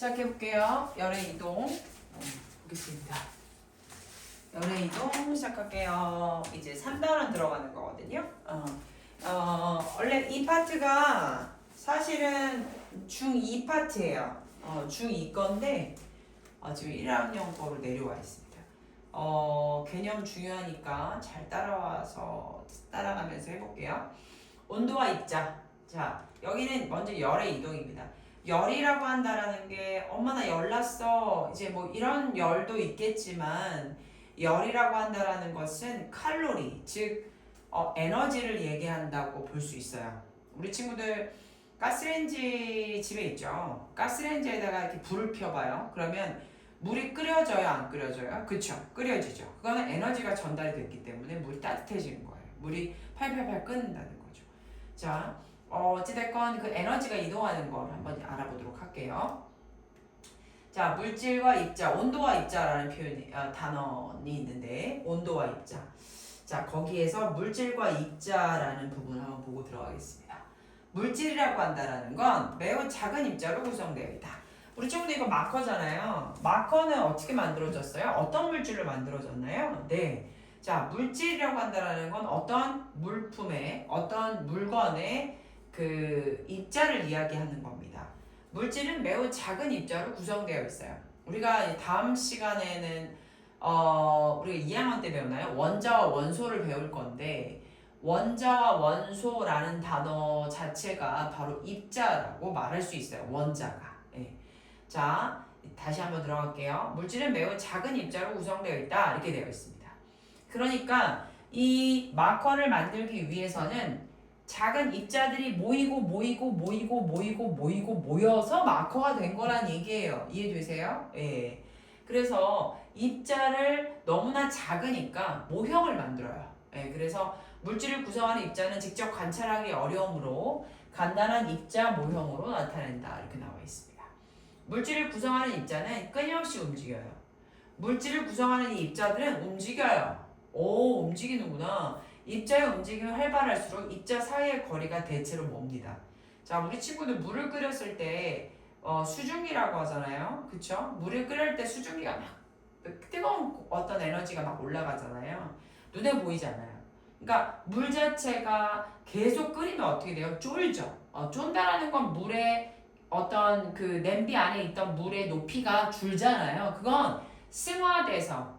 시작해볼게요. 열의 이동 보겠습니다. 열의 이동 시작할게요. 이제 3단원 들어가는 거거든요. 원래 이 파트가 사실은 중2 파트예요. 중2 건데 지금 1학년 거로 내려와 있습니다. 개념 중요하니까 잘 따라가면서 해볼게요. 온도와 입자. 자, 여기는 먼저 열의 이동입니다. 열이라고 한다라는 게 엄마 나 열났어 이제 뭐 이런 열도 있겠지만 열이라고 한다라는 것은 칼로리 즉 에너지를 얘기한다고 볼 수 있어요. 우리 친구들 가스레인지 집에 있죠. 가스레인지에다가 이렇게 불을 펴봐요. 그러면 물이 끓여져요, 안 끓여져요? 그쵸? 끓여지죠. 그거는 에너지가 전달이 됐기 때문에 물이 따뜻해지는 거예요. 물이 팔팔팔 끓는다는 거죠. 자, 어찌됐건 그 에너지가 이동하는 걸 한번 알아보도록 할게요. 자, 물질과 입자, 온도와 입자라는 표현이 단어이 있는데 온도와 입자. 자, 거기에서 물질과 입자라는 부분을 한번 보고 들어가겠습니다. 물질이라고 한다라는 건 매우 작은 입자로 구성되어 있다. 우리 친구들 이거 마커잖아요. 마커는 어떻게 만들어졌어요? 어떤 물질로 만들어졌나요? 네. 자, 물질이라고 한다라는 건 어떤 물품의, 어떤 물건의 그 입자를 이야기하는 겁니다. 물질은 매우 작은 입자로 구성되어 있어요. 우리가 다음 시간에는 우리가 2학년 때 배우나요? 원자와 원소를 배울 건데 원자와 원소라는 단어 자체가 바로 입자라고 말할 수 있어요. 원자가. 네. 자, 다시 한번 들어갈게요. 물질은 매우 작은 입자로 구성되어 있다. 이렇게 되어 있습니다. 그러니까 이 마커를 만들기 위해서는 작은 입자들이 모여서 마커가 된 거란 얘기예요. 이해되세요? 예. 그래서 입자를 너무나 작으니까 모형을 만들어요. 예. 그래서 물질을 구성하는 입자는 직접 관찰하기 어려우므로 간단한 입자 모형으로 나타낸다. 이렇게 나와 있습니다. 물질을 구성하는 입자는 끊임없이 움직여요. 물질을 구성하는 이 입자들은 움직여요. 오, 움직이는구나. 입자의 움직임이 활발할수록 입자 사이의 거리가 대체로 멉니다. 자, 우리 친구들 물을 끓였을 때 수증기라고 하잖아요. 그쵸? 물을 끓일 때 수증기가 막 뜨거운 어떤 에너지가 막 올라가잖아요. 눈에 보이지 않아요. 그러니까 물 자체가 계속 끓이면 어떻게 돼요? 쫄죠. 쫀다라는 건 물의 어떤 그 냄비 안에 있던 물의 높이가 줄잖아요. 그건 승화돼서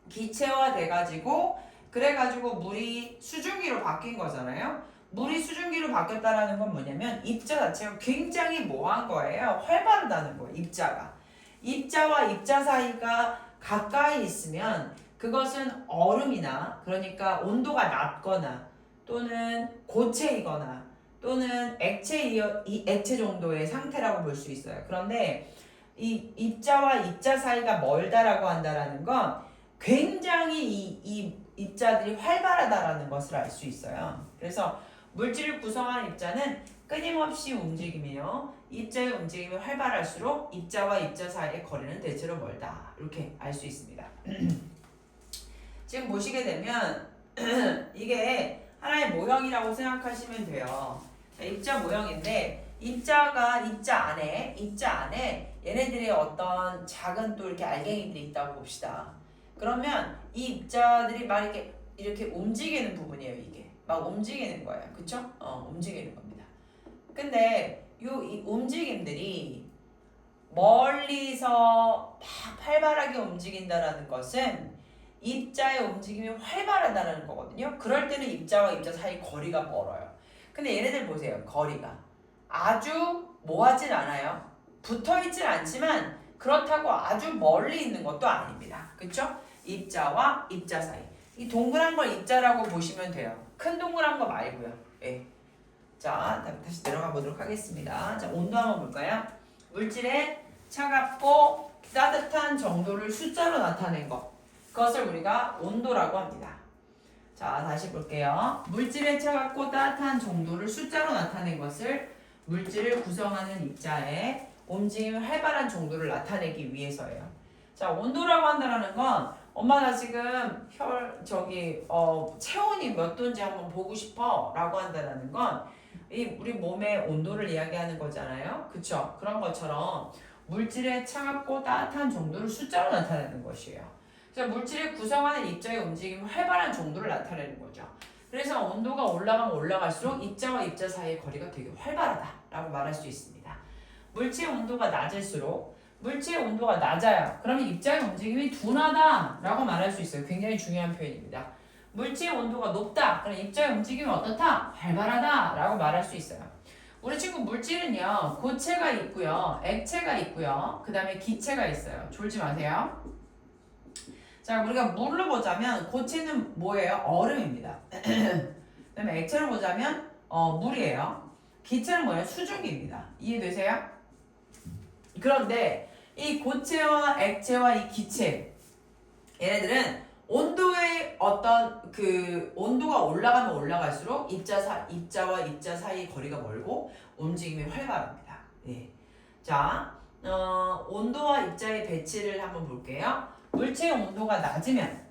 기체화돼가지고 그래가지고 물이 수증기로 바뀐 거잖아요. 물이 수증기로 바뀌었다라는 건 뭐냐면 입자 자체가 굉장히 뭐한 거예요? 활발하다는 거예요. 입자가. 입자와 입자 사이가 가까이 있으면 그것은 얼음이나 그러니까 온도가 낮거나 또는 고체이거나 또는 액체 정도의 상태라고 볼 수 있어요. 그런데 이 입자와 입자 사이가 멀다라고 한다라는 건 굉장히 이 입자들이 활발하다라는 것을 알 수 있어요. 그래서 물질을 구성하는 입자는 끊임없이 움직이며 입자의 움직임이 활발할수록 입자와 입자 사이의 거리는 대체로 멀다. 이렇게 알 수 있습니다. 지금 보시게 되면 이게 하나의 모형이라고 생각하시면 돼요. 입자 모형인데 입자 안에 얘네들의 어떤 작은 또 이렇게 알갱이들이 있다고 봅시다. 그러면 이 입자들이 막 이렇게 움직이는 부분이에요. 이게 막 움직이는 거예요. 그쵸? 움직이는 겁니다. 근데 이 움직임들이 멀리서 막 활발하게 움직인다라는 것은 입자의 움직임이 활발하다는 거거든요. 그럴 때는 입자와 입자 사이 거리가 멀어요. 근데 얘네들 보세요. 거리가 아주 모하진 않아요. 붙어있진 않지만 그렇다고 아주 멀리 있는 것도 아닙니다. 그쵸? 입자와 입자 사이. 이 동그란 걸 입자라고 보시면 돼요. 큰 동그란 거 말고요. 예. 자, 다시 내려가 보도록 하겠습니다. 자, 온도 한번 볼까요? 물질의 차갑고 따뜻한 정도를 숫자로 나타낸 것. 그것을 우리가 온도라고 합니다. 자, 다시 볼게요. 물질의 차갑고 따뜻한 정도를 숫자로 나타낸 것을 물질을 구성하는 입자의 움직임이 활발한 정도를 나타내기 위해서예요. 자, 온도라고 한다는 건 엄마 나 지금 체온이 몇 도인지 한번 보고 싶어 라고 한다는 건 이 우리 몸의 온도를 이야기하는 거잖아요. 그쵸? 그런 것처럼 물질의 차갑고 따뜻한 정도를 숫자로 나타내는 것이에요. 그래서 물질의 구성하는 입자의 움직임이 활발한 정도를 나타내는 거죠. 그래서 온도가 올라가면 올라갈수록 입자와 입자 사이의 거리가 되게 활발하다라고 말할 수 있습니다. 물질의 온도가 낮을수록 물질의 온도가 낮아요. 그러면 입자의 움직임이 둔하다라고 말할 수 있어요. 굉장히 중요한 표현입니다. 물질의 온도가 높다. 그럼 입자의 움직임이 어떻다? 활발하다라고 말할 수 있어요. 우리 친구 물질은요. 고체가 있고요. 액체가 있고요. 그 다음에 기체가 있어요. 졸지 마세요. 자, 우리가 물로 보자면 고체는 뭐예요? 얼음입니다. 그 다음에 액체로 보자면 물이에요. 기체는 뭐예요? 수증기입니다. 이해되세요? 그런데 이 고체와 액체와 이 기체 얘네들은 온도의 어떤 그 온도가 올라가면 올라갈수록 입자와 입자 사이 거리가 멀고 움직임이 활발합니다. 예. 자, 온도와 입자의 배치를 한번 볼게요. 물체의 온도가 낮으면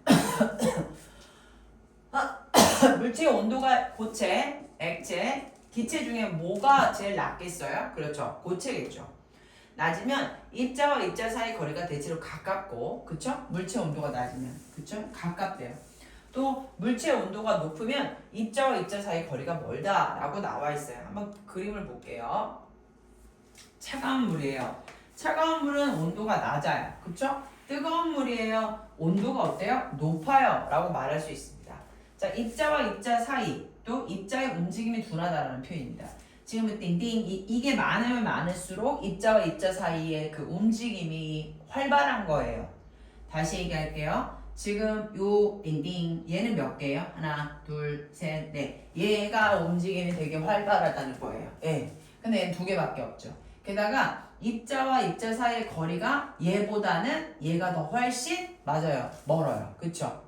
물체의 온도가 고체, 액체, 기체 중에 뭐가 제일 낮겠어요? 그렇죠. 고체겠죠. 낮으면 입자와 입자 사이 거리가 대체로 가깝고, 그쵸? 물체 온도가 낮으면, 그쵸? 가깝대요. 또 물체 온도가 높으면 입자와 입자 사이 거리가 멀다라고 나와 있어요. 한번 그림을 볼게요. 차가운 물이에요. 차가운 물은 온도가 낮아요. 그쵸? 뜨거운 물이에요. 온도가 어때요? 높아요. 라고 말할 수 있습니다. 자, 입자와 입자 사이, 또 입자의 움직임이 둔하다라는 표현입니다. 지금 띵띵 이게 많으면 많을수록 입자와 입자 사이의 그 움직임이 활발한 거예요. 다시 얘기할게요. 지금 요 띵띵 얘는 몇 개예요? 하나, 둘, 셋, 넷. 얘가 움직임이 되게 활발하다는 거예요. 예. 근데 얘는 두 개밖에 없죠. 게다가 입자와 입자 사이의 거리가 얘보다는 얘가 더 훨씬 맞아요. 멀어요. 그쵸?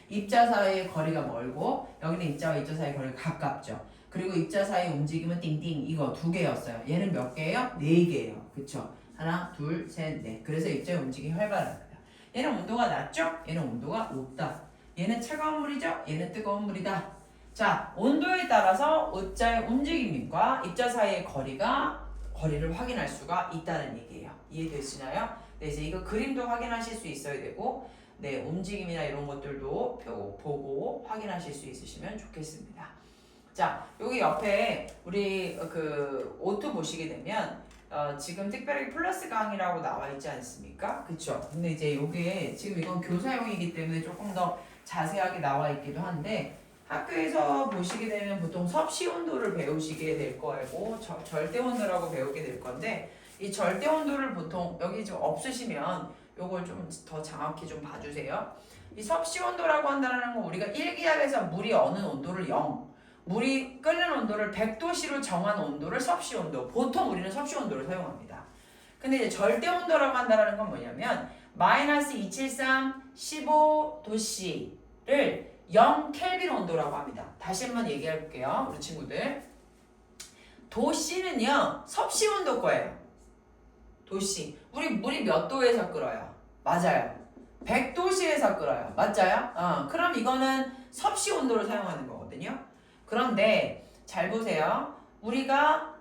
입자 사이의 거리가 멀고 여기는 입자와 입자 사이의 거리가 가깝죠. 그리고 입자 사이 움직임은 띵띵 이거 두 개였어요. 얘는 몇 개예요? 네 개예요. 그쵸? 하나, 둘, 셋, 넷. 그래서 입자의 움직임이 활발합니다. 얘는 온도가 낮죠? 얘는 온도가 높다. 얘는 차가운 물이죠? 얘는 뜨거운 물이다. 자, 온도에 따라서 입자의 움직임과 입자 사이의 거리를 확인할 수가 있다는 얘기예요. 이해되시나요? 네, 이제 이거 그림도 확인하실 수 있어야 되고, 네, 움직임이나 이런 것들도 보고 확인하실 수 있으시면 좋겠습니다. 자, 여기 옆에 우리 그 오토 보시게 되면 지금 특별히 플러스 강의라고 나와 있지 않습니까? 그쵸? 근데 이제 요게 지금 이건 교사용이기 때문에 조금 더 자세하게 나와 있기도 한데 학교에서 보시게 되면 보통 섭씨 온도를 배우시게 될 거고 절대 온도라고 배우게 될 건데 이 절대 온도를 보통 여기 좀 없으시면 요걸 좀 더 정확히 좀 봐주세요. 이 섭씨 온도라고 한다는 건 우리가 1기압에서 물이 어느 온도를 0 물이 끓는 온도를 100도씨로 정한 온도를 섭씨 온도. 보통 우리는 섭씨 온도를 사용합니다. 근데 이제 절대 온도라고 한다는 건 뭐냐면 마이너스 273 15도씨를 0 켈빈 온도라고 합니다. 다시 한번 얘기해 볼게요. 우리 친구들. 도씨는요. 섭씨 온도 거예요. 도씨. 우리 물이 몇 도에서 끓어요? 맞아요. 100도씨에서 끓어요. 맞아요? 그럼 이거는 섭씨 온도를 사용하는 거거든요. 그런데 잘 보세요. 우리가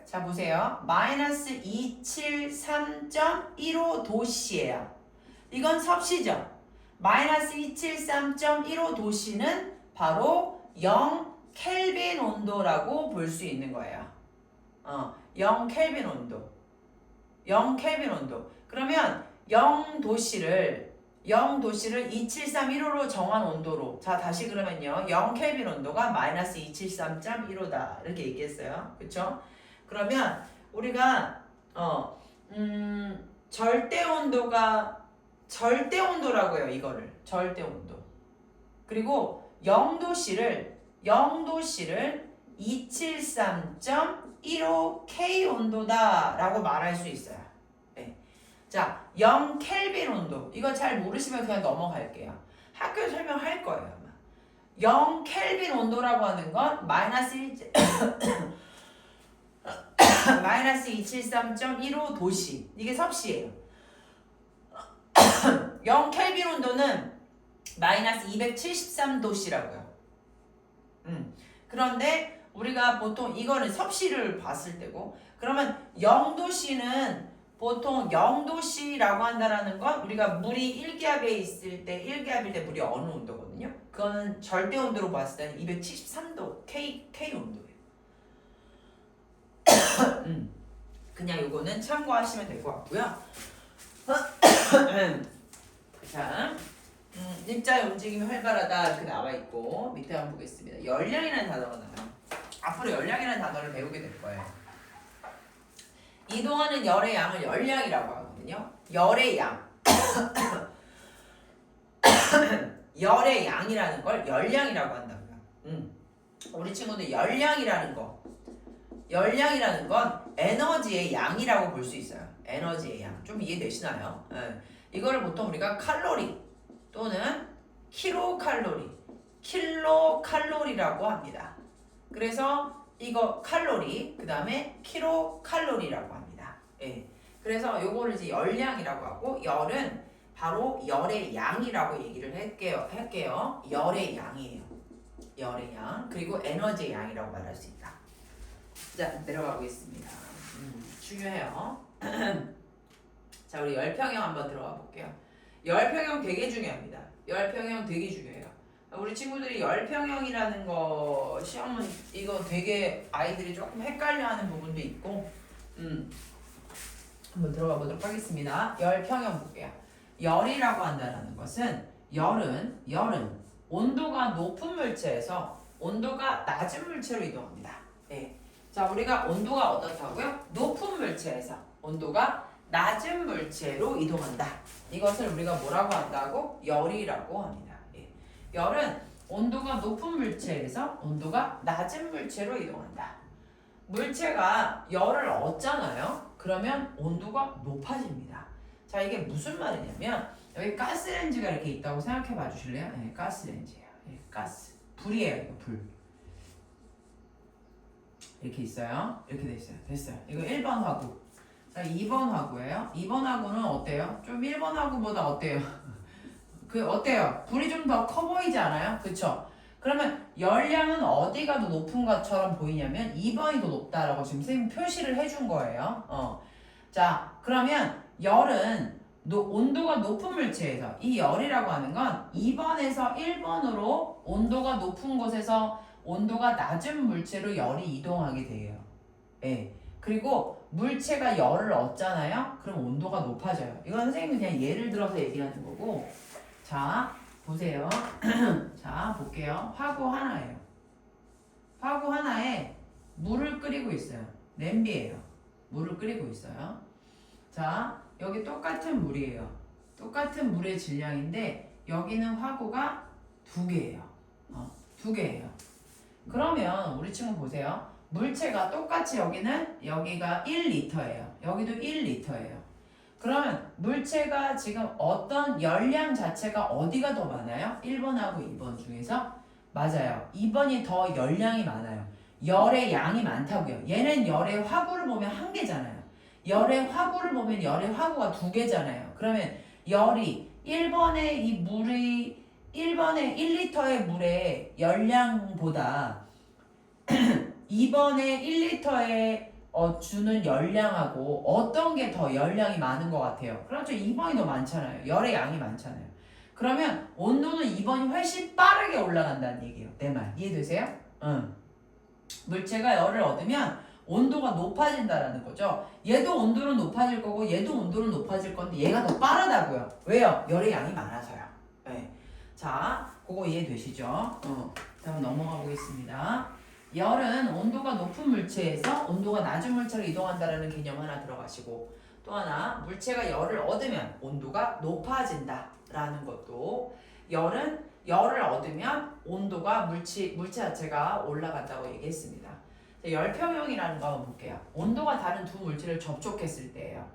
자 보세요. 마이너스 273.15도씨예요. 이건 섭씨죠. 마이너스 273.15도씨는 바로 0 켈빈 온도라고 볼 수 있는 거예요. 0 켈빈 온도. 0 켈빈 온도. 그러면 0도씨를 273.15로 정한 온도로 자 다시 그러면요 0 켈빈 온도가 마이너스 273.15다 이렇게 얘기했어요. 그쵸? 그러면 우리가 절대 온도라고 해요. 이거를 절대 온도. 그리고 0도씨를 273.15K 온도다 라고 말할 수 있어요. 네. 자, 0 켈빈 온도. 이거 잘 모르시면 그냥 넘어갈게요. 학교에 설명할 거예요. 아마. 0 켈빈 온도라고 하는 건 마이너스 273.15도씨. 이게 섭씨예요. 0 켈빈 온도는 마이너스 273도씨라고요. 그런데 우리가 보통 이거는 섭씨를 봤을 때고 그러면 0도씨는 보통 0도씨라고 한다라는 건 우리가 물이 1기압에 있을 때 1기압일 때 물이 어느 온도거든요. 그거는 절대 온도로 봤을 때는 273도 K 온도예요. 그냥 요거는 참고하시면 될 것 같고요. 자, 입자의 움직임이 활발하다 이렇게 나와 있고 밑에 한번 보겠습니다. 열량이라는 단어가 나와요. 앞으로 열량이라는 단어를 배우게 될 거예요. 이동하는 열의 양을 열량이라고 하거든요. 열의 양. 열의 양이라는 걸 열량이라고 한다고요. 우리 친구들 열량이라는 건 에너지의 양이라고 볼 수 있어요. 에너지의 양. 좀 이해되시나요? 네. 이거를 보통 우리가 칼로리 또는 킬로칼로리라고 합니다. 그래서 이거 칼로리, 그 다음에 킬로칼로리라고 합니다. 예. 그래서 요거를 이제 열량이라고 하고, 열은 바로 열의 양이라고 얘기를 할게요. 열의 양이에요. 열의 양. 그리고 에너지의 양이라고 말할 수 있다. 자, 내려가 보겠습니다. 중요해요. 자, 우리 열평형 한번 들어가 볼게요. 열평형 되게 중요합니다. 열평형 되게 중요해요. 우리 친구들이 열평형이라는 거 시험은 이거 되게 아이들이 조금 헷갈려하는 부분도 있고, 한번 들어가 보도록 하겠습니다. 열평형 볼게요. 열이라고 한다는 것은 열은 온도가 높은 물체에서 온도가 낮은 물체로 이동합니다. 네. 자, 우리가 온도가 어떻다고요? 높은 물체에서 온도가 낮은 물체로 이동한다. 이것을 우리가 뭐라고 한다고? 열이라고 합니다. 예. 열은 온도가 높은 물체에서 온도가 낮은 물체로 이동한다. 물체가 열을 얻잖아요. 그러면 온도가 높아집니다. 자, 이게 무슨 말이냐면 여기 가스레인지가 이렇게 있다고 생각해 봐 주실래요? 네, 가스레인지예요. 네, 가스. 불이에요, 이거 불. 이렇게 있어요. 이렇게 돼 있어요. 됐어요. 이거 1번 화구. 자, 2번 화구예요. 2번 화구는 어때요? 좀 1번 화구보다 어때요? 어때요? 불이 좀 더 커 보이지 않아요? 그쵸? 그러면 열량은 어디가 더 높은 것처럼 보이냐면 2번이 더 높다라고 지금 선생님 표시를 해준 거예요. 자, 그러면 열은 온도가 높은 물체에서 이 열이라고 하는 건 2번에서 1번으로 온도가 높은 곳에서 온도가 낮은 물체로 열이 이동하게 돼요. 예. 그리고 물체가 열을 얻잖아요. 그럼 온도가 높아져요. 이건 선생님이 그냥 예를 들어서 얘기하는 거고. 자, 보세요. 자, 볼게요. 화구 하나예요. 화구 하나에 물을 끓이고 있어요. 냄비예요. 물을 끓이고 있어요. 자, 여기 똑같은 물이에요. 똑같은 물의 질량인데 여기는 화구가 2개예요. 2개예요. 그러면 우리 친구 보세요. 물체가 똑같이 여기가 1리터예요. 여기도 1리터예요. 그러면 물체가 지금 어떤 열량 자체가 어디가 더 많아요? 1번하고 2번 중에서? 맞아요. 2번이 더 열량이 많아요. 열의 양이 많다고요. 얘는 열의 화구를 보면 1개잖아요. 열의 화구를 보면 열의 화구가 2개잖아요. 그러면 열이 1번의 1리터의 물의 열량보다 2번의 1리터의 주는 열량하고 어떤 게 더 열량이 많은 것 같아요? 그렇죠. 2번이 더 많잖아요. 열의 양이 많잖아요. 그러면 온도는 2번이 훨씬 빠르게 올라간다는 얘기예요. 내 말 이해되세요? 응. 물체가 열을 얻으면 온도가 높아진다라는 거죠. 얘도 온도는 높아질 거고 얘도 온도는 높아질 건데 얘가 더 빠르다고요. 왜요? 열의 양이 많아서요. 네. 자, 그거 이해되시죠? 다음 넘어가 보겠습니다. 열은 온도가 높은 물체에서 온도가 낮은 물체로 이동한다라는 개념 하나 들어가시고, 또 하나 물체가 열을 얻으면 온도가 높아진다라는 것도, 열은 열을 얻으면 온도가 물체 자체가 올라간다고 얘기했습니다. 열평형이라는 거 한번 볼게요. 온도가 다른 두 물체를 접촉했을 때예요.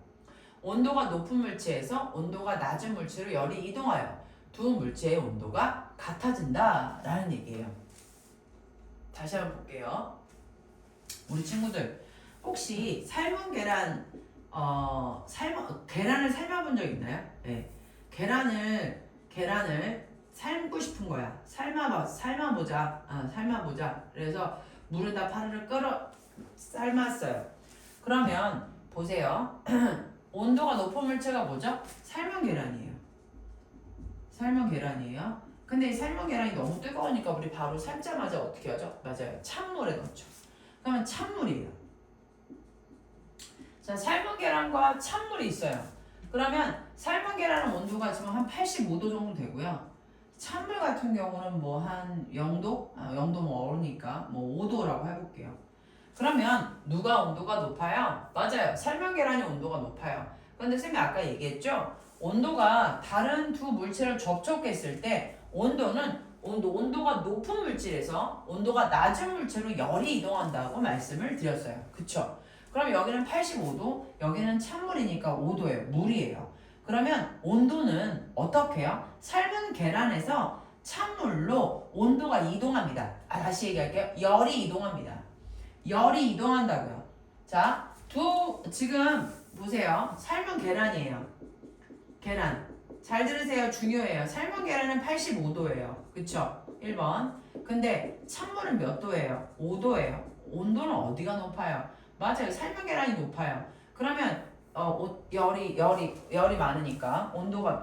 온도가 높은 물체에서 온도가 낮은 물체로 열이 이동하여 두 물체의 온도가 같아진다라는 얘기예요. 다시 한번 볼게요. 우리 친구들 혹시 삶은 계란 계란을 삶아본 적 있나요? 네. 계란을 삶고 싶은 거야. 삶아보자. 그래서 물에다 파르르 삶았어요. 그러면 보세요. 온도가 높은 물체가 뭐죠? 삶은 계란이에요. 삶은 계란이에요. 근데 이 삶은 계란이 너무 뜨거우니까 우리 바로 삶자마자 어떻게 하죠? 맞아요. 찬물에 넣죠. 그러면 찬물이에요. 자, 삶은 계란과 찬물이 있어요. 그러면 삶은 계란은 온도가 지금 한 85도 정도 되고요. 찬물 같은 경우는 뭐 한 0도? 0도 뭐 어우니까 뭐 5도라고 해볼게요. 그러면 누가 온도가 높아요? 맞아요. 삶은 계란이 온도가 높아요. 그런데 쌤이 아까 얘기했죠? 온도가 다른 두 물체를 접촉했을 때 온도가 높은 물질에서 온도가 낮은 물체로 열이 이동한다고 말씀을 드렸어요. 그쵸? 그럼 여기는 85도, 여기는 찬물이니까 5도예요. 물이에요. 그러면 온도는 어떻게 해요? 삶은 계란에서 찬물로 온도가 이동합니다. 다시 얘기할게요. 열이 이동합니다. 열이 이동한다고요. 자, 지금 보세요. 삶은 계란이에요. 계란. 잘 들으세요. 중요해요. 삶은 계란은 85도예요. 그쵸? 1번. 근데 찬물은 몇 도예요? 5도예요. 온도는 어디가 높아요? 맞아요. 삶은 계란이 높아요. 그러면 열이 많으니까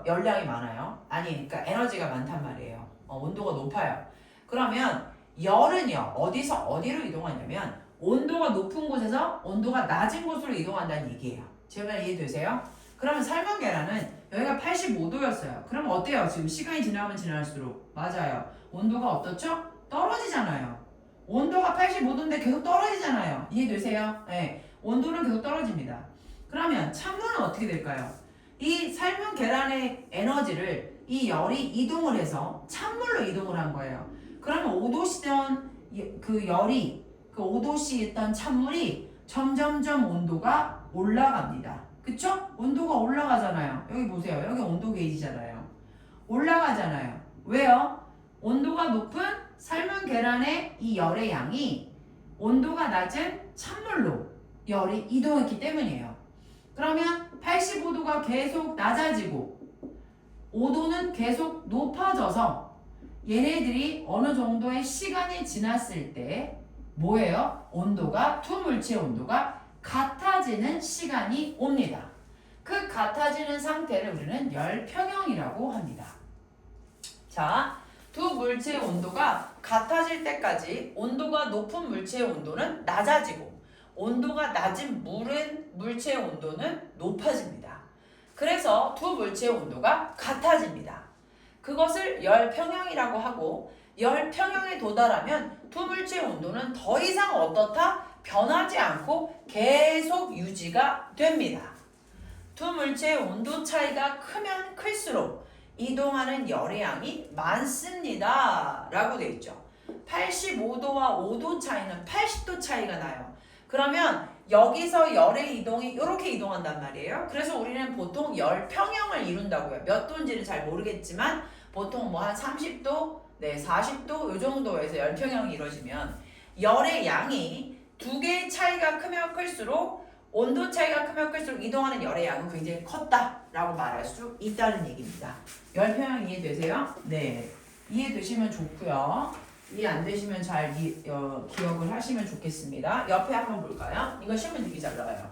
열량이 많아요. 그러니까 에너지가 많단 말이에요. 온도가 높아요. 그러면 열은요. 어디서 어디로 이동하냐면 온도가 높은 곳에서 온도가 낮은 곳으로 이동한다는 얘기예요. 제 말 이해되세요? 그러면 삶은 계란은 여기가 85도였어요. 그럼 어때요? 지금 시간이 지나면 지날수록 맞아요. 온도가 어떻죠? 떨어지잖아요. 온도가 85도인데 계속 떨어지잖아요. 이해되세요? 네. 온도는 계속 떨어집니다. 그러면 찬물은 어떻게 될까요? 이 삶은 계란의 에너지를 이 열이 이동을 해서 찬물로 이동을 한 거예요. 그러면 5도씨던 그 열이 그 5도씨 있던 찬물이 점점점 온도가 올라갑니다. 그쵸? 온도가 올라가잖아요. 여기 보세요. 여기 온도 게이지잖아요. 올라가잖아요. 왜요? 온도가 높은 삶은 계란의 이 열의 양이 온도가 낮은 찬물로 열이 이동했기 때문이에요. 그러면 85도가 계속 낮아지고 5도는 계속 높아져서 얘네들이 어느 정도의 시간이 지났을 때 뭐예요? 두 물체의 온도가 같아지는 시간이 옵니다. 그 같아지는 상태를 우리는 열평형이라고 합니다. 자, 두 물체의 온도가 같아질 때까지 온도가 높은 물체의 온도는 낮아지고 온도가 낮은 물체의 온도는 높아집니다. 그래서 두 물체의 온도가 같아집니다. 그것을 열평형이라고 하고 열평형에 도달하면 두 물체의 온도는 더 이상 어떻다? 변하지 않고 계속 유지가 됩니다. 두 물체의 온도 차이가 크면 클수록 이동하는 열의 양이 많습니다. 라고 되어 있죠. 85도와 5도 차이는 80도 차이가 나요. 그러면 여기서 열의 이동이 이렇게 이동한단 말이에요. 그래서 우리는 보통 열평형을 이룬다고요. 몇 도인지는 잘 모르겠지만 보통 뭐 한 30도, 40도 이 정도에서 열평형이 이루어지면 열의 양이 두 개의 차이가 크면 클수록 온도 차이가 크면 클수록 이동하는 열의 양은 굉장히 컸다라고 말할 수 있다는 얘기입니다. 열평형 이해되세요? 네. 이해되시면 좋고요. 이해 안 되시면 잘 기억을 하시면 좋겠습니다. 옆에 한번 볼까요? 이거 시험에 되게 잘 나와요.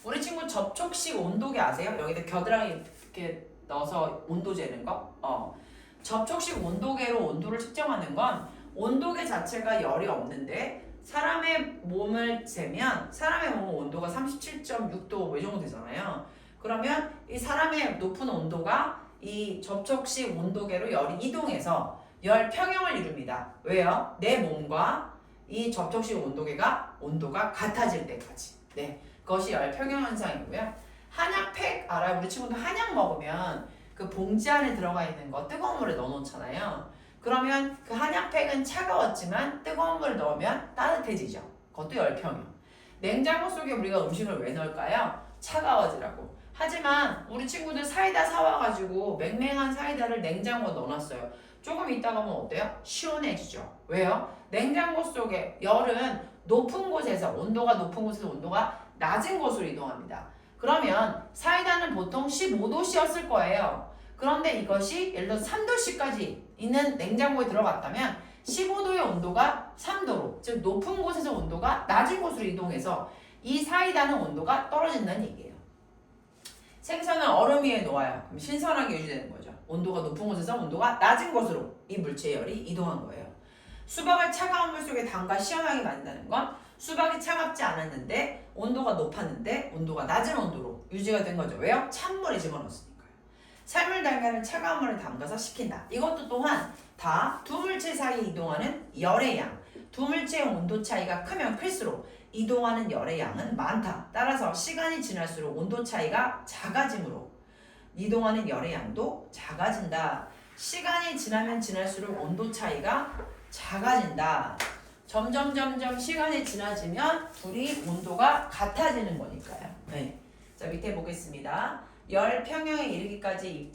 우리 친구 접촉식 온도계 아세요? 여기다 겨드랑이 이렇게 넣어서 온도 재는 거? 접촉식 온도계로 온도를 측정하는 건 온도계 자체가 열이 없는데 사람의 몸을 재면 사람의 몸 온도가 37.6도 이 정도 되잖아요. 그러면 이 사람의 높은 온도가 이 접촉식 온도계로 열이 이동해서 열평형을 이룹니다. 왜요? 내 몸과 이 접촉식 온도가 같아질 때까지. 네, 그것이 열평형 현상이고요. 한약팩 알아요? 우리 친구들 한약 먹으면 그 봉지 안에 들어가 있는 거 뜨거운 물에 넣어놓잖아요. 그러면 그 한약팩은 차가웠지만 뜨거운 물을 넣으면 따뜻해지죠. 그것도 열평형. 냉장고 속에 우리가 음식을 왜 넣을까요? 차가워지라고. 하지만 우리 친구들 사이다 사와가지고 맹맹한 사이다를 냉장고에 넣어놨어요. 조금 있다가 보면 어때요? 시원해지죠. 왜요? 냉장고 속에 열은 높은 곳에서 온도가 낮은 곳으로 이동합니다. 그러면 사이다는 보통 15도씨였을 거예요. 그런데 이것이 예를 들어 3도씨까지 있는 냉장고에 들어갔다면 15도의 온도가 3도로, 즉 높은 곳에서 온도가 낮은 곳으로 이동해서 이 사이다는 온도가 떨어진다는 얘기예요. 생선은 얼음 위에 놓아요. 그럼 신선하게 유지되는 거죠. 온도가 높은 곳에서 온도가 낮은 곳으로 이 물체의 열이 이동한 거예요. 수박을 차가운 물 속에 담가 시원하게 만든다는 건 수박이 차갑지 않았는데 온도가 높았는데 온도가 낮은 온도로 유지가 된 거죠. 왜요? 찬물에 집어넣었으니까요. 삶을 달걀을 차가운 물에 담가서 식힌다. 이것도 또한 다 두 물체 사이에 이동하는 열의 양. 두 물체의 온도 차이가 크면 클수록 이동하는 열의 양은 많다. 따라서 시간이 지날수록 온도 차이가 작아지므로 이동하는 열의 양도 작아진다. 시간이 지나면 지날수록 온도 차이가 작아진다. 점점 시간이 지나지면 둘이 온도가 같아지는 거니까요. 네. 자, 밑에 보겠습니다. 열 평형에 이르기까지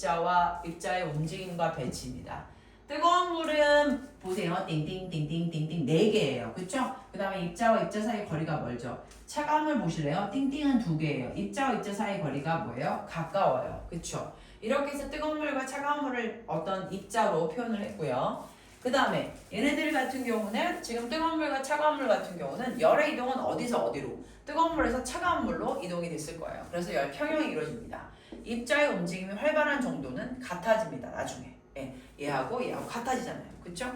입자의 움직임과 배치입니다. 뜨거운 물은 보세요. 띵띵띵띵띵띵 4개예요. 그쵸? 그 다음에 입자와 입자 사이 거리가 멀죠. 차가운 물 보실래요? 띵띵은 2개예요. 입자와 입자 사이 거리가 뭐예요? 가까워요. 그쵸? 이렇게 해서 뜨거운 물과 차가운 물을 어떤 입자로 표현을 했고요. 그 다음에 얘네들 같은 경우는 지금 뜨거운 물과 차가운 물 같은 경우는 열의 이동은 어디서 어디로? 뜨거운 물에서 차가운 물로 이동이 됐을 거예요. 그래서 열 평형이 이루어집니다. 입자의 움직임이 활발한 정도는 같아집니다. 나중에. 예, 얘하고 같아지잖아요. 그쵸?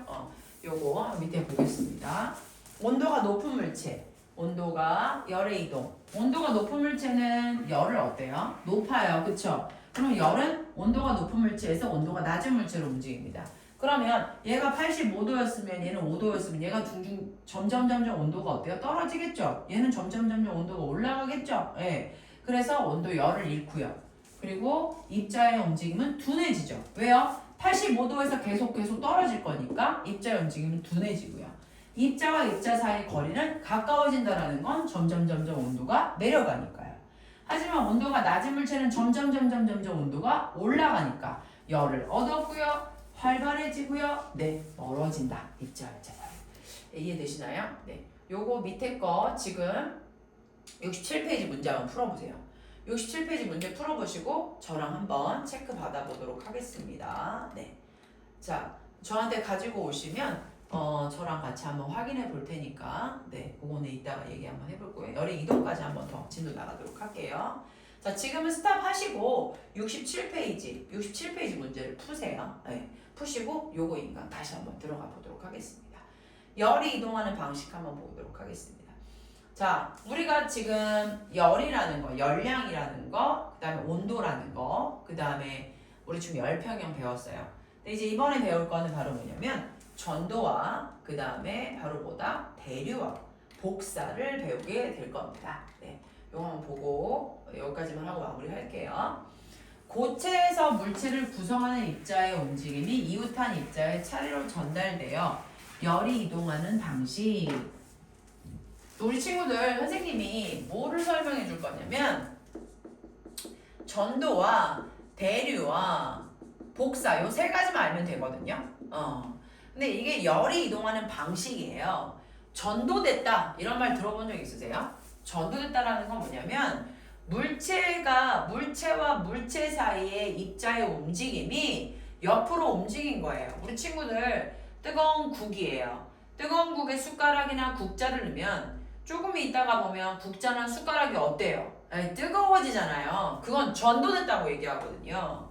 요거 밑에 보겠습니다. 온도가 높은 물체. 온도가 열의 이동. 온도가 높은 물체는 열을 어때요? 높아요. 그쵸? 그럼 열은 온도가 높은 물체에서 온도가 낮은 물체로 움직입니다. 그러면 얘가 85도였으면 얘는 5도였으면 얘가 점점 온도가 어때요? 떨어지겠죠? 얘는 점점 온도가 올라가겠죠? 예. 그래서 온도 열을 잃고요. 그리고 입자의 움직임은 둔해지죠. 왜요? 85도에서 계속 떨어질 거니까 입자의 움직임은 둔해지고요. 입자와 입자 사이 거리는 가까워진다는 건 점점 온도가 내려가니까요. 하지만 온도가 낮은 물체는 점점 온도가 올라가니까 열을 얻었고요. 활발해지고요. 네, 멀어진다. 입자와 입자 사이. 네, 이해되시나요? 네, 요거 밑에 거 지금 67페이지 문제 한번 풀어보세요. 67페이지 문제 풀어보시고 저랑 한번 체크 받아보도록 하겠습니다. 네, 자, 저한테 가지고 오시면 저랑 같이 한번 확인해 볼 테니까 네, 그거는 이따가 얘기 한번 해볼 거예요. 열의 이동까지 한번 더 진도 나가도록 할게요. 자, 지금은 스탑 하시고 67페이지 문제를 푸세요. 네, 푸시고 요거 인강 다시 한번 들어가 보도록 하겠습니다. 열이 이동하는 방식 한번 보도록 하겠습니다. 자, 우리가 지금 열이라는 거, 열량이라는 거, 그 다음에 온도라는 거, 그 다음에 우리 지금 열평형 배웠어요. 근데 이제 이번에 배울 거는 바로 뭐냐면 전도와 그 다음에 바로 뭐다? 대류와 복사를 배우게 될 겁니다. 네, 요거 한번 보고 여기까지만 하고 마무리할게요. 고체에서 물체를 구성하는 입자의 움직임이 이웃한 입자의 차례로 전달되어 열이 이동하는 방식. 우리 친구들 선생님이 뭐를 설명해 줄 거냐면 전도와 대류와 복사 요 3가지만 알면 되거든요. 근데 이게 열이 이동하는 방식이에요. 전도됐다 이런 말 들어본 적 있으세요? 전도됐다라는 건 뭐냐면 물체와 물체 사이의 입자의 움직임이 옆으로 움직인 거예요. 우리 친구들 뜨거운 국이에요. 뜨거운 국에 숟가락이나 국자를 넣으면 조금 있다가 보면 국자나 숟가락이 어때요? 뜨거워지잖아요. 그건 전도됐다고 얘기하거든요.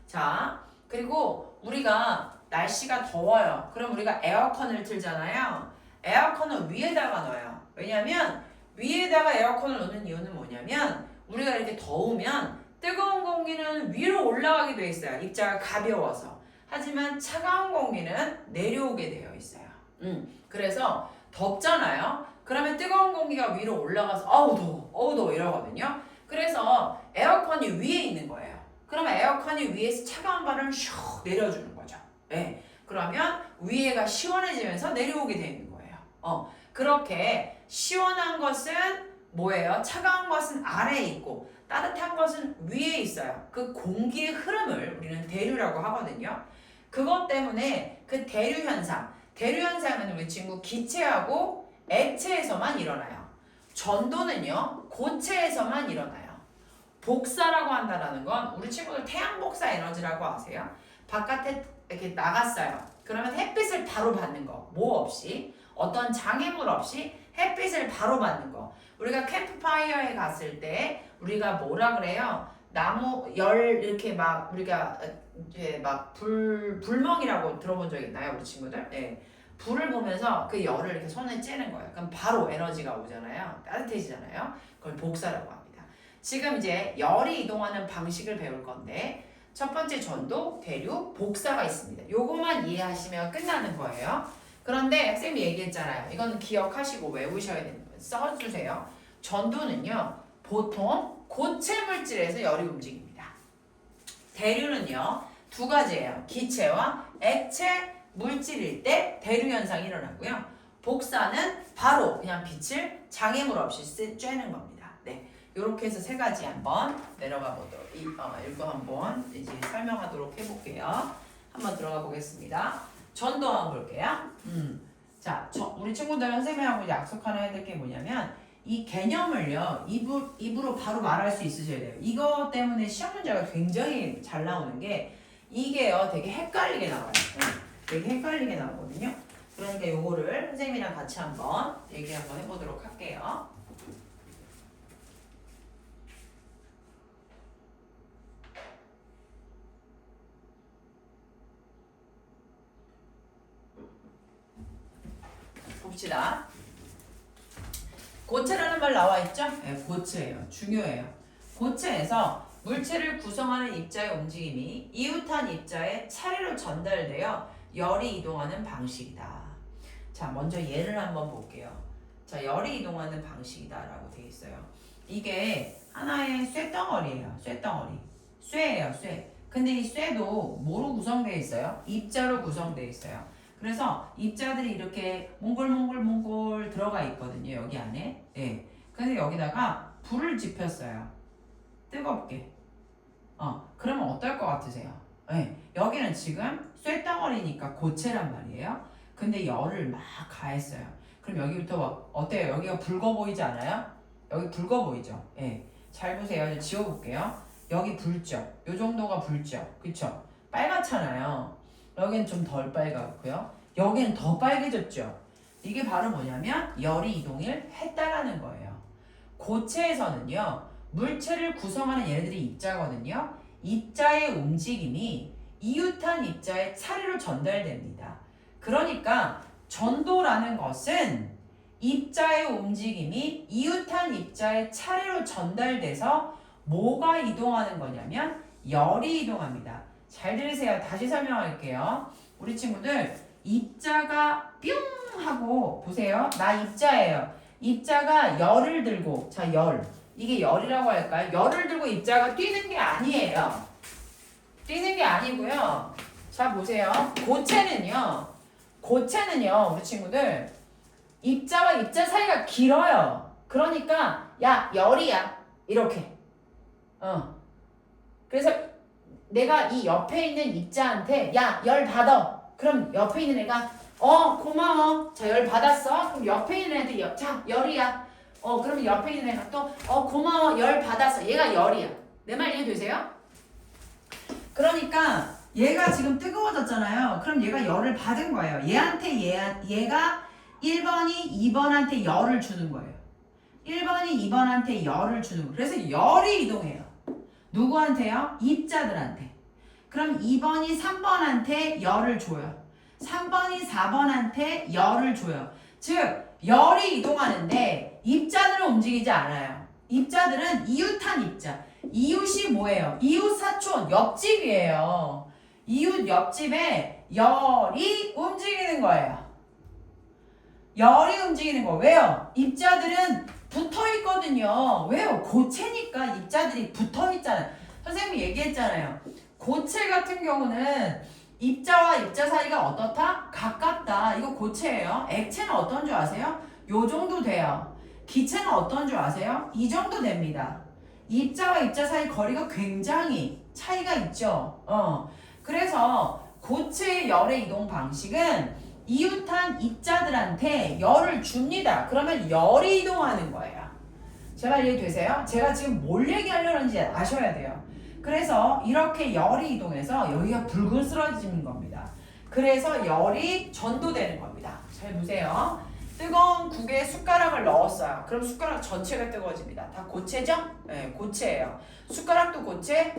자, 그리고 우리가 날씨가 더워요. 그럼 우리가 에어컨을 틀잖아요. 에어컨을 위에다가 넣어요. 왜냐면 위에다가 에어컨을 넣는 이유는 뭐냐면 우리가 이렇게 더우면 뜨거운 공기는 위로 올라가게 돼 있어요. 입자가 가벼워서. 하지만 차가운 공기는 내려오게 되어 있어요. 그래서 덥잖아요. 그러면 뜨거운 공기가 위로 올라가서 어우 더워 이러거든요. 그래서 에어컨이 위에 있는 거예요. 그러면 에어컨이 위에서 차가운 바람을 슉 내려주는 거죠. 네. 그러면 위에가 시원해지면서 내려오게 되는 거예요. 그렇게 시원한 것은 뭐예요? 차가운 것은 아래에 있고 따뜻한 것은 위에 있어요. 그 공기의 흐름을 우리는 대류라고 하거든요. 그것 때문에 그 대류 현상은 우리 친구 기체하고 액체에서만 일어나요. 전도는요, 고체에서만 일어나요. 복사라고 한다는 건 우리 친구들 태양 복사 에너지라고 아세요? 바깥에 이렇게 나갔어요. 그러면 햇빛을 바로 받는 거, 뭐 없이, 어떤 장애물 없이 햇빛을 바로 받는 거. 우리가 캠프파이어에 갔을 때 우리가 뭐라 그래요? 나무 열 이렇게 막 우리가 이제 막 불멍이라고 들어본 적 있나요, 우리 친구들? 네. 불을 보면서 그 열을 이렇게 손에 쬐는 거예요. 그럼 바로 에너지가 오잖아요. 따뜻해지잖아요. 그걸 복사라고 합니다. 지금 이제 열이 이동하는 방식을 배울 건데 첫 번째 전도, 대류, 복사가 있습니다. 요것만 이해하시면 끝나는 거예요. 그런데 쌤이 얘기했잖아요. 이건 기억하시고 외우셔야 되는 거예요. 써주세요. 전도는요. 보통 고체 물질에서 열이 움직입니다. 대류는요. 두 가지예요. 기체와 액체 물질일 때 대류 현상이 일어나고요. 복사는 바로 그냥 빛을 장애물 없이 쬐는 겁니다. 네. 이렇게 해서 세 가지 한번 내려가 보도록 읽고 한번 이제 설명하도록 해볼게요. 한번 들어가 보겠습니다. 전도 한번 볼게요. 자, 우리 친구들은 선생님하고 약속하나 해야 될 게 뭐냐면 이 개념을요 입으로 바로 말할 수 있으셔야 돼요. 이거 때문에 시험 문제가 굉장히 잘 나오는 게 이게요 되게 헷갈리게 나와요. 되게 헷갈리게 나오거든요. 그러니까 요거를 선생님이랑 같이 한번 얘기 한번 해보도록 할게요. 봅시다. 고체라는 말 나와 있죠? 네, 고체예요. 중요해요. 고체에서 물체를 구성하는 입자의 움직임이 이웃한 입자에 차례로 전달되어 열이 이동하는 방식이다. 자, 먼저 예를 한번 볼게요. 자, 열이 이동하는 방식이다라고 되어 있어요. 이게 하나의 쇠덩어리예요. 쇠덩어리. 쇠예요, 쇠. 근데 이 쇠도 뭐로 구성되어 있어요? 입자로 구성되어 있어요. 그래서 입자들이 이렇게 몽골몽골몽골 들어가 있거든요. 여기 안에. 예. 근데 여기다가 불을 지폈어요. 뜨겁게. 그러면 어떨 것 같으세요? 예. 여기는 지금 쇳덩어리니까 고체란 말이에요. 근데 열을 막 가했어요. 그럼 여기부터 어때요? 여기가 붉어 보이지 않아요? 여기 붉어 보이죠? 예. 잘 보세요. 이제 지워볼게요. 여기 붉죠? 요 정도가 붉죠? 그쵸? 빨갛잖아요. 여기는 좀 덜 빨갛고요. 여기는 더 빨개졌죠. 이게 바로 뭐냐면 열이 이동을 했다라는 거예요. 고체에서는요. 물체를 구성하는 얘네들이 입자거든요. 입자의 움직임이 이웃한 입자에 차례로 전달됩니다. 그러니까 전도라는 것은 입자의 움직임이 이웃한 입자에 차례로 전달돼서 뭐가 이동하는 거냐면 열이 이동합니다. 잘 들으세요. 다시 설명할게요. 우리 친구들 입자가 뿅 하고 보세요. 나 입자예요. 입자가 열을 들고 자 열. 이게 열이라고 할까요? 열을 들고 입자가 뛰는 게 아니에요. 뛰는 게 아니고요. 자 보세요. 고체는요 우리 친구들 입자와 입자 사이가 길어요. 그러니까 야 열이야 이렇게. 그래서 내가 이 옆에 있는 입자한테 야 열 받아. 그럼 옆에 있는 애가 고마워. 자 열 받았어. 그럼 옆에 있는 애한테 자 열이야. 그러면 옆에 있는 애가 또 고마워 열 받았어. 얘가 열이야. 내 말 이해되세요? 그러니까 얘가 지금 뜨거워졌잖아요. 그럼 얘가 열을 받은 거예요. 얘가 1번이 2번한테 열을 주는 거예요. 1번이 2번한테 열을 주는 거예요. 그래서 열이 이동해요. 누구한테요? 입자들한테. 그럼 2번이 3번한테 열을 줘요. 3번이 4번한테 열을 줘요. 즉 열이 이동하는데 입자들은 움직이지 않아요. 입자들은 이웃한 입자. 이웃이 뭐예요? 이웃 사촌, 옆집이에요. 이웃 옆집에 열이 움직이는 거예요. 열이 움직이는 거. 왜요? 입자들은 붙어 있거든요. 왜요? 고체니까 입자들이 붙어 있잖아요. 선생님이 얘기했잖아요. 고체 같은 경우는 입자와 입자 사이가 어떻다? 가깝다. 이거 고체예요. 액체는 어떤 줄 아세요? 요 정도 돼요. 기체는 어떤 줄 아세요? 이 정도 됩니다. 입자와 입자 사이 거리가 굉장히 차이가 있죠. 그래서 고체의 열의 이동 방식은 이웃한 입자들한테 열을 줍니다. 그러면 열이 이동하는 거예요. 제 말 이해되세요? 제가 지금 뭘 얘기하려는지 아셔야 돼요. 그래서 이렇게 열이 이동해서 여기가 붉은스러지는 겁니다. 그래서 열이 전도되는 겁니다. 잘 보세요. 뜨거운 국에 숟가락을 넣었어요. 그럼 숟가락 전체가 뜨거워집니다. 다 고체죠? 네, 고체예요. 숟가락도 고체,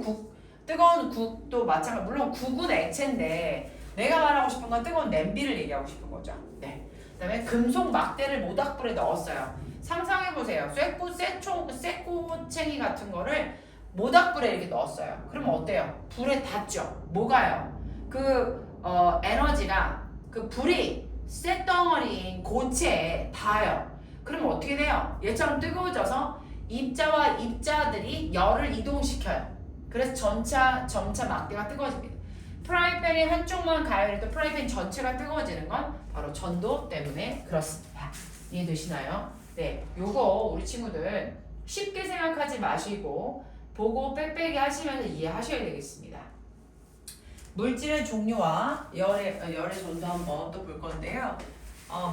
뜨거운 국도 마찬가지. 물론 국은 액체인데 내가 말하고 싶은 건 뜨거운 냄비를 얘기하고 싶은 거죠. 네. 그다음에 금속 막대를 모닥불에 넣었어요. 상상해 보세요. 쇠꼬챙이 같은 거를 모닥불에 이렇게 넣었어요. 그러면 어때요? 불에 닿죠. 뭐가요? 에너지가 그 불이 쇳덩어리인 고체에 닿아요. 그러면 어떻게 돼요? 얘처럼 뜨거워져서 입자와 입자들이 열을 이동시켜요. 그래서 점차 막대가 뜨거워집니다. 프라이팬이 한쪽만 가열해도 프라이팬 전체가 뜨거워지는 건 바로 전도 때문에 그렇습니다. 이해되시나요? 네, 요거 우리 친구들 쉽게 생각하지 마시고 보고 빽빽이 하시면서 이해하셔야 되겠습니다. 물질의 종류와 열의 전도 한번 또 볼 건데요.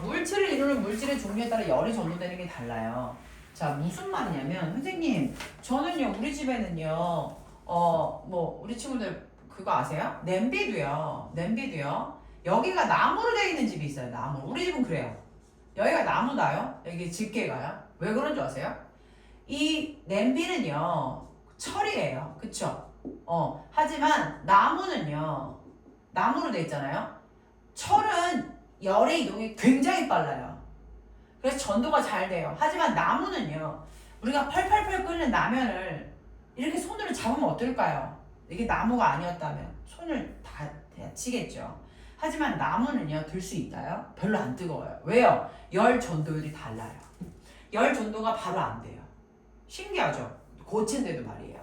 물질을 이루는 물질의 종류에 따라 열이 전도되는 게 달라요. 자, 무슨 말이냐면 선생님, 저는요 우리 집에는요 우리 친구들 그거 아세요? 냄비도요. 여기가 나무로 되어 있는 집이 있어요. 나무. 우리 집은 그래요. 여기가 나무다요. 여기 집게가요. 왜 그런 줄 아세요? 이 냄비는요 철이에요. 그쵸? 하지만 나무는요 나무로 되어 있잖아요. 철은 열의 이동이 굉장히 빨라요. 그래서 전도가 잘 돼요. 하지만 나무는요 우리가 펄펄펄 끓는 라면을 이렇게 손으로 잡으면 어떨까요? 이게 나무가 아니었다면 손을 다치겠죠. 하지만 나무는요 들 수 있나요? 별로 안 뜨거워요. 왜요? 열 전도율이 달라요. 열 전도가 바로 안 돼요. 신기하죠? 고체인데도 말이에요.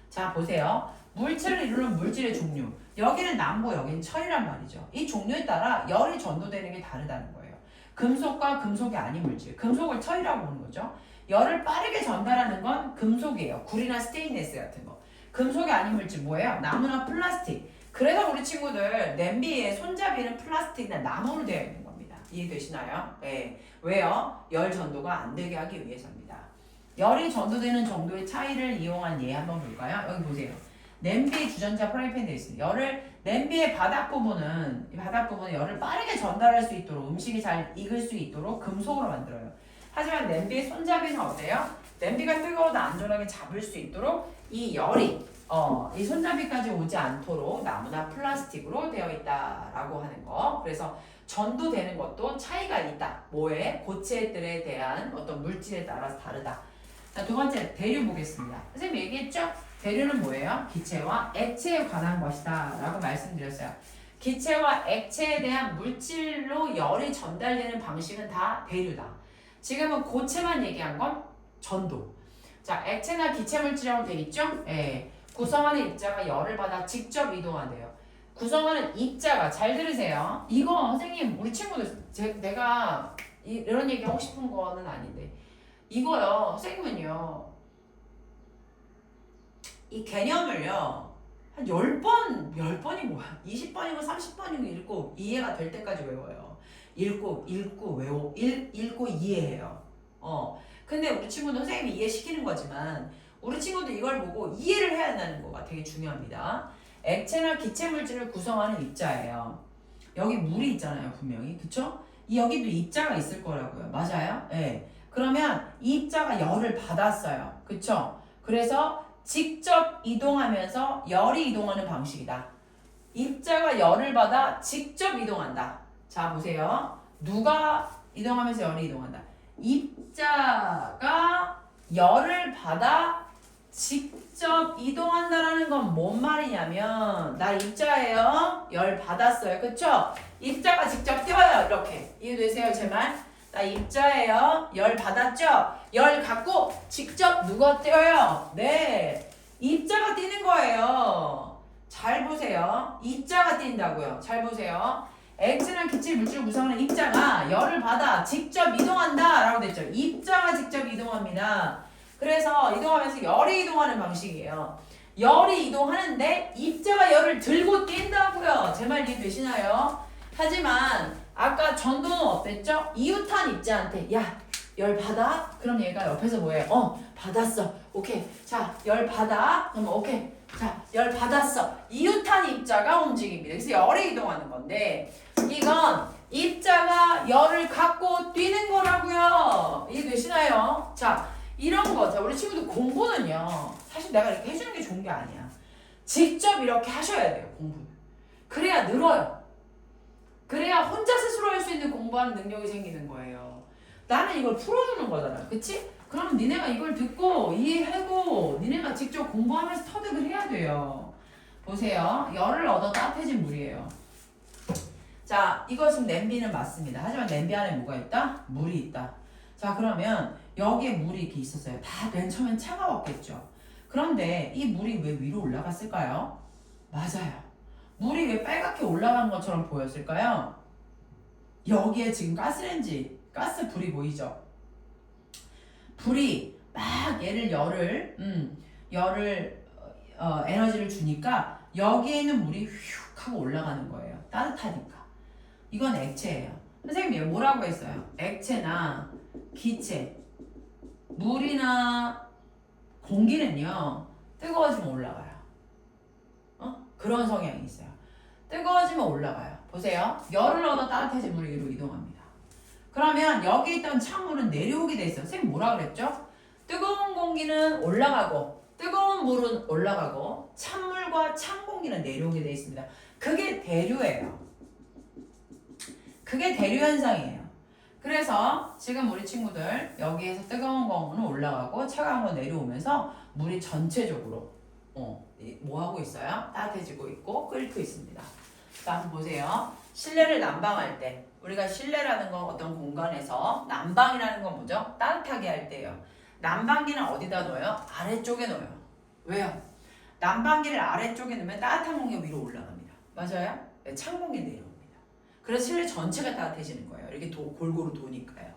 자, 보세요. 물질을 이루는 물질의 종류. 여기는 나무, 여기는 철이란 말이죠. 이 종류에 따라 열이 전도되는 게 다르다는 거예요. 금속과 금속이 아닌 물질. 금속을 철이라고 부르는 거죠. 열을 빠르게 전달하는 건 금속이에요. 구리나 스테인리스 같은 거. 금속이 아닌 물질 뭐예요? 나무나 플라스틱. 그래서 우리 친구들 냄비의 손잡이는 플라스틱이나 나무로 되어 있는 겁니다. 이해되시나요? 네. 왜요? 열 전도가 안 되게 하기 위해서입니다. 열이 전도되는 정도의 차이를 이용한 예 한번 볼까요? 여기 보세요. 냄비, 주전자, 프라이팬 되어 있습니다. 냄비의 바닥 부분은 열을 빠르게 전달할 수 있도록 음식이 잘 익을 수 있도록 금속으로 만들어요. 하지만 냄비의 손잡이는 어때요? 냄비가 뜨거워도 안전하게 잡을 수 있도록 이 열이 이 손잡이까지 오지 않도록 나무나 플라스틱으로 되어 있다라고 하는 거. 그래서 전도되는 것도 차이가 있다. 뭐에? 고체들에 대한 어떤 물질에 따라서 다르다. 자, 두 번째 대류 보겠습니다. 선생님 얘기했죠? 대류는 뭐예요? 기체와 액체에 관한 것이다 라고 말씀드렸어요. 기체와 액체에 대한 물질로 열이 전달되는 방식은 다 대류다. 지금은 고체만 얘기한 건 전도. 자, 액체나 기체 물질이라고 되어 있죠? 예. 구성하는 입자가 열을 받아 직접 이동한대요. 구성하는 입자가, 잘 들으세요. 이거 선생님 우리 친구들 내가 이런 얘기 하고 싶은 거는 아닌데 이거요 선생님은요 이 개념을요 한 10번이 뭐야 20번이고 30번이고 읽고 이해가 될 때까지 외워요. 읽고 이해해요. 근데 우리 친구는 선생님이 이해시키는 거지만 우리 친구도 이걸 보고 이해를 해야 한다는 거가 되게 중요합니다. 액체나 기체 물질을 구성하는 입자예요. 여기 물이 있잖아요, 분명히. 그쵸? 여기도 입자가 있을 거라고요. 맞아요? 네. 그러면 이 입자가 열을 받았어요. 그쵸? 그래서 직접 이동하면서 열이 이동하는 방식이다. 입자가 열을 받아 직접 이동한다. 자, 보세요. 누가 이동하면서 열이 이동한다. 입자가 열을 받아 직접 이동한다라는 건 뭔 말이냐면 나 입자예요. 열 받았어요. 그쵸? 입자가 직접 뛰어요. 이렇게. 이해되세요? 제 말? 나 입자예요. 열 받았죠? 열 갖고 직접 누가 뛰어요? 네. 입자가 뛰는 거예요. 잘 보세요. 입자가 뛴다고요. 잘 보세요. 액체나 기체 물질을 구성하는 입자가 열을 받아 직접 이동한다 라고 됐죠. 입자가 직접 이동합니다. 그래서 이동하면서 열이 이동하는 방식이에요. 열이 이동하는데 입자가 열을 들고 뛴다고요. 제 말 이해되시나요? 하지만 아까 전도는 어땠죠? 이웃한 입자한테 야 열 받아? 그럼 얘가 옆에서 뭐해? 받았어. 오케이. 자, 열 받아. 그럼 오케이. 자, 열 받았어. 이웃한 입자가 움직입니다. 그래서 열이 이동하는 건데 이건 입자가 열을 갖고 뛰는 거라고요. 이해되시나요? 자, 이런 거. 자, 우리 친구들 공부는요. 사실 내가 이렇게 해주는 게 좋은 게 아니야. 직접 이렇게 하셔야 돼요. 공부는. 그래야 늘어요. 그래야 혼자 스스로 할 수 있는 공부하는 능력이 생기는 거예요. 나는 이걸 풀어주는 거잖아. 그치? 그러면 니네가 이걸 듣고 이해하고 니네가 직접 공부하면서 터득을 해야 돼요. 보세요. 열을 얻어 따뜻해진 물이에요. 자, 이것은 냄비는 맞습니다. 하지만 냄비 안에 뭐가 있다? 물이 있다. 자, 그러면 여기에 물이 이렇게 있었어요. 다 맨 처음엔 차가웠겠죠. 그런데 이 물이 왜 위로 올라갔을까요? 맞아요. 물이 왜 빨갛게 올라간 것처럼 보였을까요? 여기에 지금 가스레인지, 가스 불이 보이죠? 불이 막 얘를 열을 에너지를 주니까 여기에 있는 물이 휙 하고 올라가는 거예요. 따뜻하니까. 이건 액체예요. 선생님이 뭐라고 했어요? 액체나 기체, 물이나 공기는요 뜨거워지면 올라가요. 그런 성향이 있어요. 뜨거워지면 올라가요. 보세요. 열을 얻어 따뜻해진 물이 위로 이동합니다. 그러면 여기 있던 찬물은 내려오게 돼 있어요. 선생님 뭐라 그랬죠? 뜨거운 공기는 올라가고 뜨거운 물은 올라가고 찬물과 찬 공기는 내려오게 돼 있습니다. 그게 대류예요. 그게 대류 현상이에요. 그래서 지금 우리 친구들 여기에서 뜨거운 공기는 올라가고 차가운 건 내려오면서 물이 전체적으로 뭐 하고 있어요? 따뜻해지고 있고 끓고 있습니다. 자, 한번 보세요. 실내를 난방할 때 우리가 실내라는 건 어떤 공간에서 난방이라는 건 뭐죠? 따뜻하게 할 때예요. 난방기는 어디다 넣어요? 아래쪽에 넣어요. 왜요? 난방기를 아래쪽에 넣으면 따뜻한 공기가 위로 올라갑니다. 맞아요? 네, 찬 공기 내려옵니다. 그래서 실내 전체가 따뜻해지는 거예요. 이렇게 골고루 도니까요.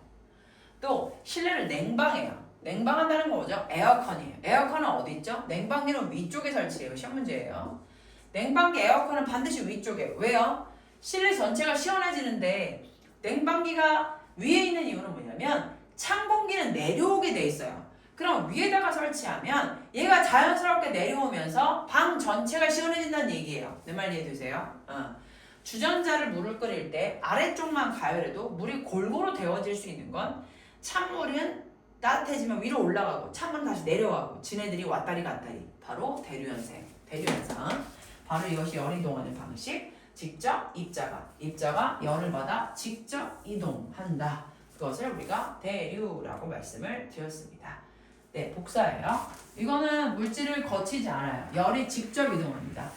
또 실내를 냉방해요. 냉방한다는 거 뭐죠? 에어컨이에요. 에어컨은 어디 있죠? 냉방기는 위쪽에 설치해요. 시험 문제예요. 냉방기 에어컨은 반드시 위쪽에. 왜요? 실내 전체가 시원해지는데 냉방기가 위에 있는 이유는 뭐냐면 찬 공기는 내려오게 돼 있어요. 그럼 위에다가 설치하면 얘가 자연스럽게 내려오면서 방 전체가 시원해진다는 얘기예요. 내 말 이해되세요? 주전자를 물을 끓일 때 아래쪽만 가열해도 물이 골고루 데워질 수 있는 건 찬물은 따뜻해지면 위로 올라가고 찬물은 다시 내려가고 지네들이 왔다리 갔다리. 바로 대류현상. 바로 이것이 열 이동하는 방식. 직접 입자가 열을 받아 직접 이동한다. 그것을 우리가 대류라고 말씀을 드렸습니다. 네, 복사예요. 이거는 물질을 거치지 않아요. 열이 직접 이동합니다.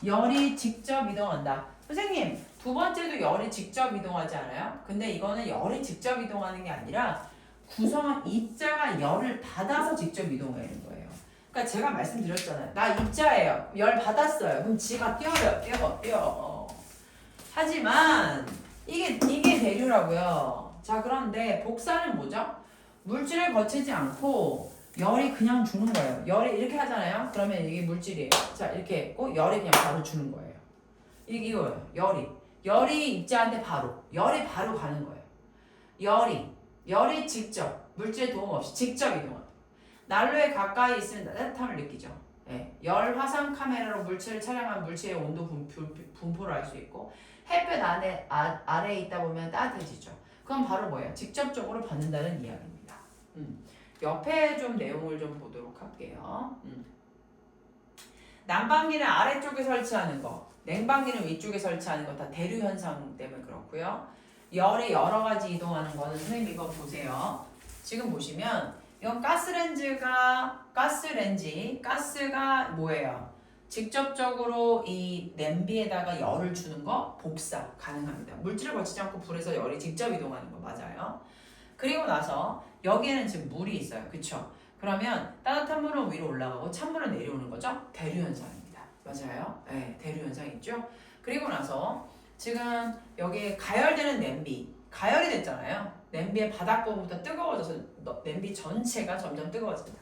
열이 직접 이동한다. 선생님, 두 번째도 열이 직접 이동하지 않아요? 근데 이거는 열이 직접 이동하는 게 아니라 구성원 입자가 열을 받아서 직접 이동하는 거예요. 그러니까 제가 말씀드렸잖아요. 나 입자예요. 열 받았어요. 그럼 지가 뛰어. 하지만 이게 대류라고요. 자, 그런데 복사는 뭐죠? 물질을 거치지 않고 열이 그냥 주는 거예요. 열이 이렇게 하잖아요. 그러면 이게 물질이에요. 자, 이렇게 했고 열이 그냥 바로 주는 거예요. 이거예요. 열이 입자한테 열이 바로 가는 거예요. 열이 직접 물질의 도움 없이 직접 이동합니다. 난로에 가까이 있으면 따뜻함을 느끼죠. 네. 열 화상 카메라로 물질을 촬영한 물질의 온도 분포를 알 수 있고 햇볕 아래에 있다 보면 따뜻해지죠. 그건 바로 뭐예요? 직접적으로 받는다는 이야기입니다. 옆에 좀 내용을 좀 보도록 할게요. 난방기는 아래쪽에 설치하는 거, 냉방기는 위쪽에 설치하는 거 다 대류 현상 때문에 그렇고요. 열이 여러 가지 이동하는 거는 선생님 이거 보세요. 지금 보시면 이건 가스가 뭐예요? 직접적으로 이 냄비에다가 열을 주는 거 복사 가능합니다. 물질을 거치지 않고 불에서 열이 직접 이동하는 거 맞아요. 그리고 나서 여기에는 지금 물이 있어요. 그쵸? 그러면 따뜻한 물은 위로 올라가고 찬물은 내려오는 거죠? 대류 현상입니다. 맞아요? 네, 대류 현상 있죠? 그리고 나서 지금 여기 가열되는 냄비 가열이 됐잖아요. 냄비의 바닥 부분부터 뜨거워져서 냄비 전체가 점점 뜨거워집니다.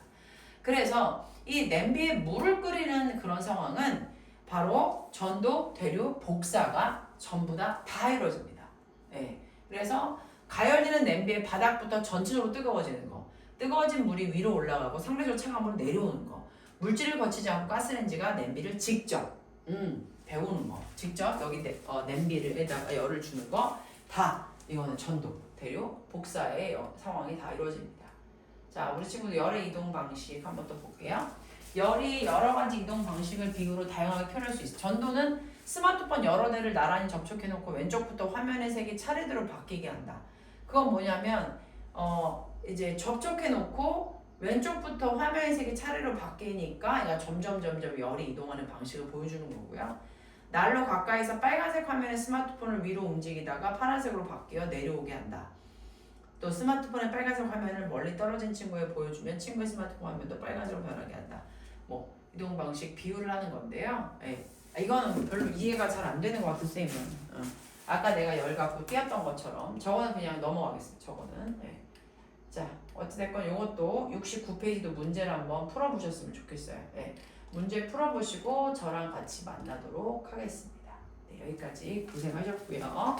그래서 이 냄비에 물을 끓이는 그런 상황은 바로 전도, 대류, 복사가 전부 다 이루어집니다. 네. 그래서 가열되는 냄비의 바닥부터 전체적으로 뜨거워지는 거. 뜨거워진 물이 위로 올라가고 상대적으로 차가운 물은 내려오는 거. 물질을 거치지 않고 가스레인지가 냄비를 직접 데우는 거. 직접 여기 냄비에다가 열을 주는 거. 다 이거는 전도, 대류, 복사의 상황이 다 이루어집니다. 자, 우리 친구들 열의 이동 방식 한번 또 볼게요. 열이 여러 가지 이동 방식을 비유로 다양하게 표현할 수 있어. 전도는 스마트폰 여러 대를 나란히 접촉해놓고 왼쪽부터 화면의 색이 차례대로 바뀌게 한다. 그건 뭐냐면 이제 접촉해놓고 왼쪽부터 화면의 색이 차례로 바뀌니까 그러니까 점점 열이 이동하는 방식을 보여주는 거고요. 날로 가까이서 빨간색 화면의 스마트폰을 위로 움직이다가 파란색으로 바뀌어 내려오게 한다. 또 스마트폰의 빨간색 화면을 멀리 떨어진 친구에 보여주면 친구의 스마트폰 화면도 빨간색으로 변하게 한다. 뭐 이동 방식 비유를 하는 건데요. 예. 이거는 별로 이해가 잘 안 되는 것 같은 쌤은. 아까 내가 열 갖고 띄었던 것처럼 저거는 그냥 넘어가겠습니다. 저거는. 예. 자, 어찌됐건 이것도 69페이지도 문제를 한번 풀어보셨으면 좋겠어요. 예. 문제 풀어보시고 저랑 같이 만나도록 하겠습니다. 네, 여기까지 고생하셨고요.